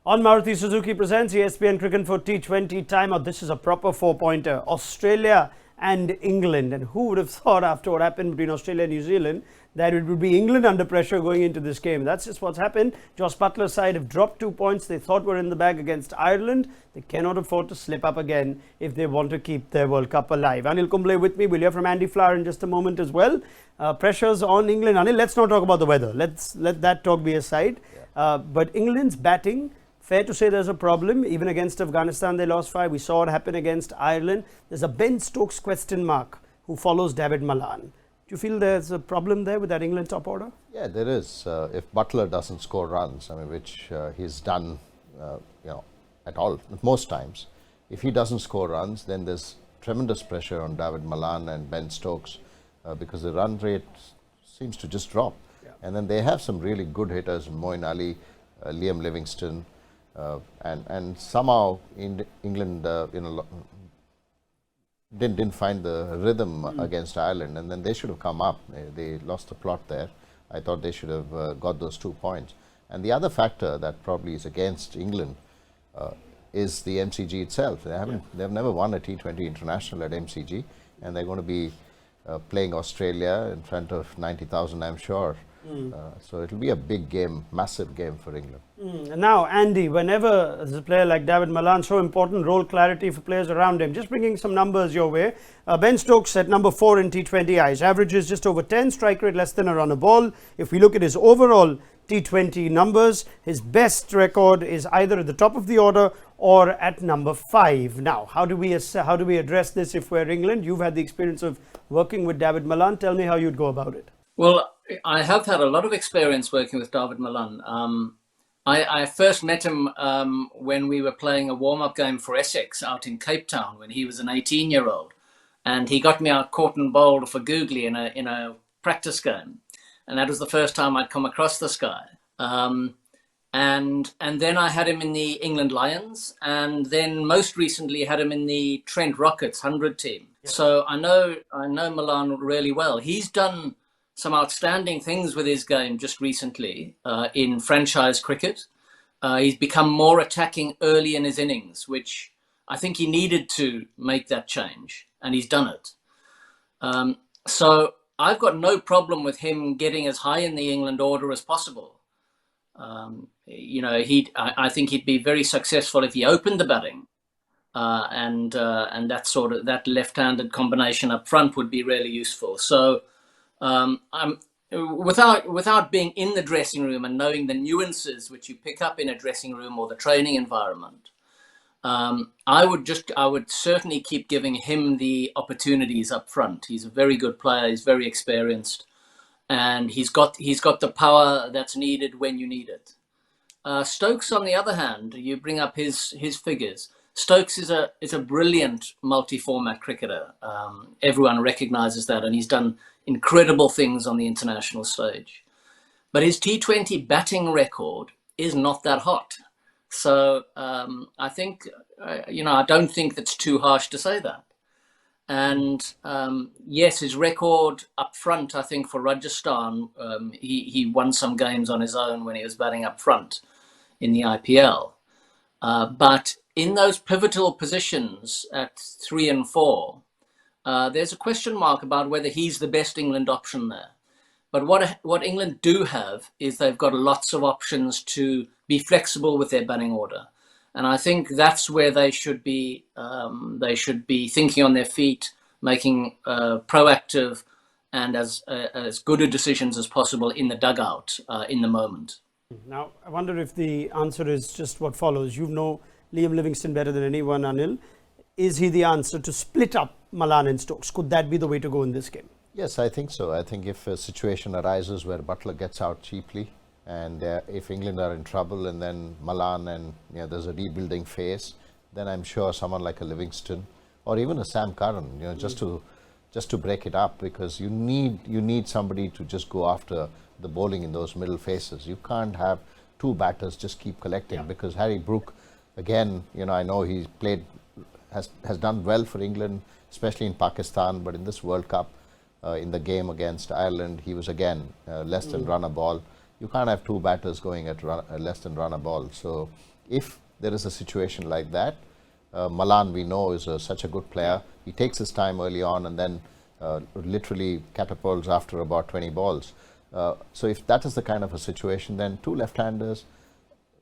On Maruti Suzuki presents ESPNcricinfo T20 Time Out. This is a proper four-pointer. Australia and England. And who would have thought after what happened between Australia and New Zealand that it would be England under pressure going into this game. That's just what's happened. Josh Buttler's side have dropped 2 points. They thought were in the bag against Ireland. They cannot afford to slip up again if they want to keep their World Cup alive. Anil Kumble with me. We'll hear from Andy Flower in just a moment as well. Pressures on England. Anil, let's not talk about the weather. Let's let that talk be aside. But England's batting, fair to say there's a problem. Even against Afghanistan, they lost 5. We saw it happen against Ireland. There's a Ben Stokes question mark who follows David Malan. Do you feel there's a problem there with that England top order? Yeah, there is. If Butler doesn't score runs, I mean, which he's done, at all, most times, if he doesn't score runs, then there's tremendous pressure on David Malan and Ben Stokes because the run rate seems to just drop. Yeah. And then they have some really good hitters, Moeen Ali, Liam Livingstone, and somehow England, didn't find the rhythm against Ireland, and then they should have come up. They lost the plot there. I thought they should have got those 2 points. And the other factor that probably is against England is the MCG itself. They've never won a T20 international at MCG, and they're going to be playing Australia in front of 90,000, I'm sure. So it'll be a big game, massive game for England. Now, Andy, whenever there's a player like David Malan, so important role clarity for players around him. Just bringing some numbers your way. Ben Stokes at number 4 in T20 eyes. Averages just over 10, strike rate less than a run a ball. If we look at his overall T20 numbers, his best record is either at the top of the order or at number 5. Now, how do we address this if we're England? You've had the experience of working with David Malan. Tell me how you'd go about it. Well, I have had a lot of experience working with David Malan. I first met him when we were playing a warm-up game for Essex out in Cape Town when he was an 18-year-old. And he got me out caught and bowled for Googly in a practice game. And that was the first time I'd come across this guy. And then I had him in the England Lions, and then most recently had him in the Trent Rockets 100 team. Yeah. So I know Malan really well. He's done some outstanding things with his game just recently in franchise cricket. He's become more attacking early in his innings, which I think he needed to make that change, and he's done it. So I've got no problem with him getting as high in the England order as possible. I think he'd be very successful if he opened the batting, and that left-handed combination up front would be really useful. So. Without being in the dressing room and knowing the nuances which you pick up in a dressing room or the training environment, I would certainly keep giving him the opportunities up front. He's a very good player. He's very experienced, and he's got the power that's needed when you need it. Stokes, on the other hand, you bring up his figures. Stokes is a brilliant multi-format cricketer. Everyone recognises that, and he's done incredible things on the international stage. But his T20 batting record is not that hot. So I think, I don't think that's too harsh to say that. And yes, his record up front, I think for Rajasthan, he won some games on his own when he was batting up front in the IPL. But in those pivotal positions at 3 and 4, there's a question mark about whether he's the best England option there. But what England do have is they've got lots of options to be flexible with their batting order. And I think that's where they should be thinking on their feet, making proactive and as good a decisions as possible in the dugout in the moment. Now, I wonder if the answer is just what follows. You know Liam Livingstone better than anyone, Anil. Is he the answer to split up Malan and Stokes? Could that be the way to go in this game? Yes, I think so. I think if a situation arises where Butler gets out cheaply, and if England are in trouble, and then Malan and there's a rebuilding phase, then I'm sure someone like a Livingstone or even a Sam Curran, just to break it up, because you need somebody to just go after the bowling in those middle phases. You can't have two batters just keep collecting, because Harry Brook, again, I know he's played. Has done well for England, especially in Pakistan, but in this World Cup, in the game against Ireland, he was again less than run a ball. you can't have two batters going at less than run a ball. So if there is a situation like that, Malan, we know, is such a good player. He takes his time early on and then literally catapults after about 20 balls. So if that is the kind of a situation, then two left-handers,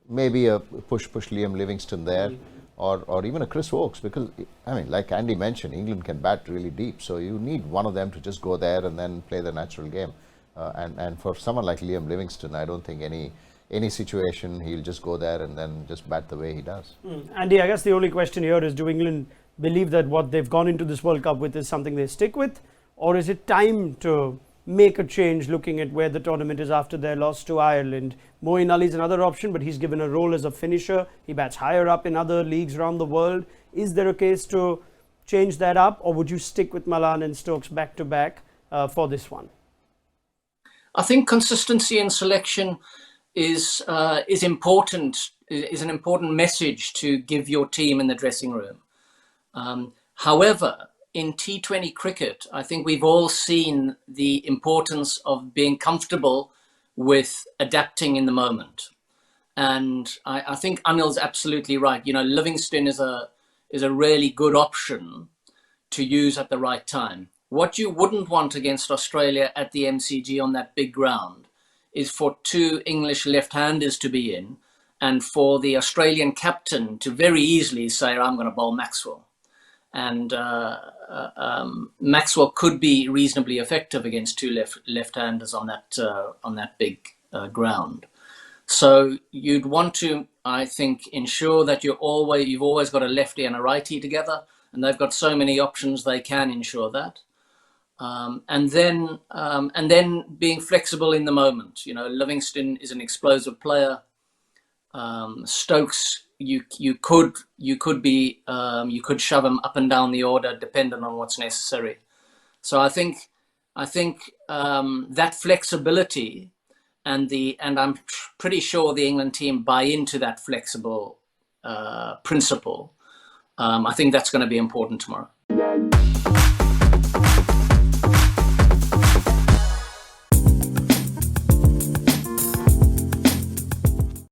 maybe a push Liam Livingstone there, or even a Chris Oakes, because, I mean, like Andy mentioned, England can bat really deep, so you need one of them to just go there and then play the natural game. And for someone like Liam Livingstone, I don't think any situation he'll just go there and then just bat the way he does. Andy, I guess the only question here is, do England believe that what they've gone into this World Cup with is something they stick with, or is it time to make a change looking at where the tournament is after their loss to Ireland? Moeen Ali is another option, but he's given a role as a finisher. He bats higher up in other leagues around the world. Is there a case to change that up, or would you stick with Malan and Stokes back to back for this one? I think consistency in selection is important, is an important message to give your team in the dressing room. However, in T20 cricket, I think we've all seen the importance of being comfortable with adapting in the moment. And I think Anil's absolutely right. You know, Livingstone is a really good option to use at the right time. What you wouldn't want against Australia at the MCG on that big ground is for two English left-handers to be in and for the Australian captain to very easily say, I'm going to bowl Maxwell. And Maxwell could be reasonably effective against two left-handers on that big ground. So you'd want to, I think, ensure that you've always got a lefty and a righty together, and they've got so many options they can ensure that. And then being flexible in the moment. You know, Livingstone is an explosive player. Stokes, you could shove him up and down the order depending on what's necessary. So I think that flexibility and I'm pretty sure the England team buy into that flexible principle. I think that's going to be important tomorrow.